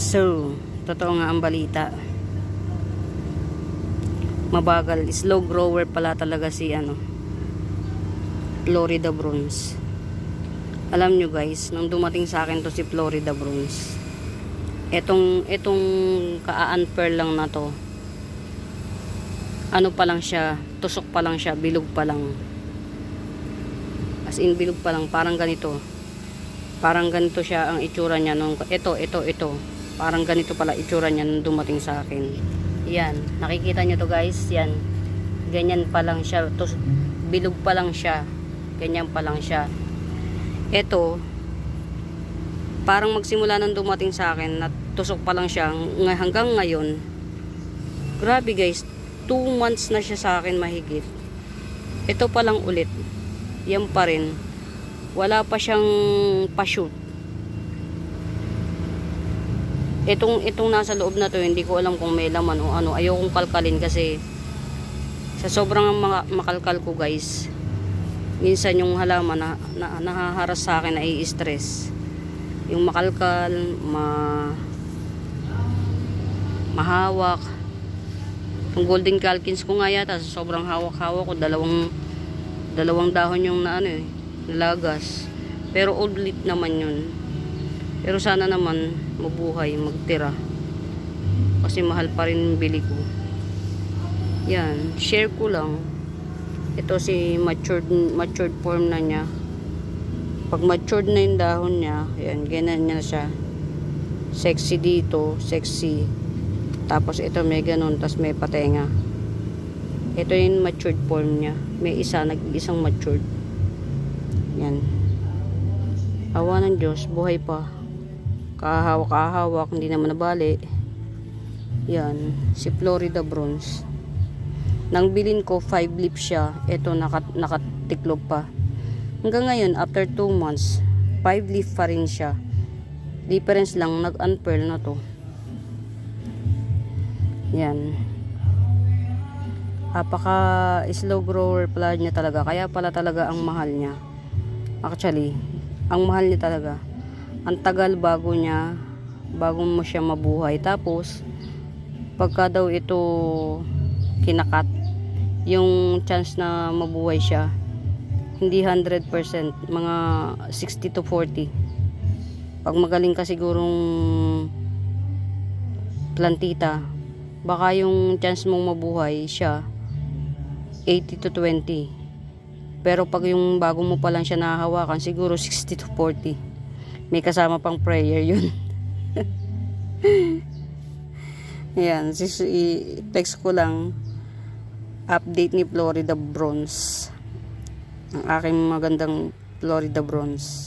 So, totoo nga ang balita. Mabagal, slow grower pala talaga si Florida Bronze. Alam nyo guys, nung dumating sa akin to si Florida Bronze, etong ka-unpearl lang na to, pa lang siya, tusok pa lang siya, bilog pa lang. As in bilog pa lang, parang ganito. Parang ganito siya ang itsura niya nung ito. Parang ganito pala itsura niya nung dumating sa akin. Yan, nakikita nyo to guys, yan. Ganyan pa lang siya, bilog pa lang siya. Ganyan pa lang siya. Ito, parang magsimula nang dumating sa akin, tusok pa lang siya hanggang ngayon. Grabe guys, 2 months na siya sa akin mahigit. Ito pa lang ulit. Yan pa rin. Wala pa siyang pa-shoot. Itong nasa loob na to, hindi ko alam kung may laman o ano. Ayokong kalkalin kasi sa sobrang makalkal ko guys, minsan yung halaman na nahaharas sa akin, nai-stress. Yung makalkal, mahawak. Yung golden calkins ko nga yata, sobrang hawak-hawak ko, dalawang dahon yung nalagas. Pero old leaf naman yun. Pero sana naman mabuhay, magtira. Kasi mahal pa rin bili ko. Yan, share ko lang. Ito si matured form na niya. Pag matured na yung dahon niya, yan, ganyan niya siya. Sexy dito, sexy. Tapos ito may ganun, tas may patenga. Ito yung matured form niya. May nag-isang matured. Yan. Awa ng Diyos, buhay pa. Kahawak, hindi naman nabali. Yan, si Florida Bronze. Nang bilin ko, 5 leaf siya. Ito, nakatiklop pa. Hanggang ngayon, after 2 months, 5 leaf pa rin siya. Difference lang, nag-unpearl na to. Yan. Apaka slow grower pala niya talaga. Kaya pala talaga ang mahal niya. Actually, ang mahal niya talaga. Ang tagal bago mo siya mabuhay. Tapos, pagka daw ito kinakat, yung chance na mabuhay siya, hindi 100%, mga 60 to 40. Pag magaling ka sigurong plantita, baka yung chance mong mabuhay siya 80 to 20. Pero pag yung bago mo pa lang siya nahahawakan, siguro 60 to 40. May kasama pang prayer yun. Yan, text ko lang update ni Florida Bronze. Ang aking magandang Florida Bronze.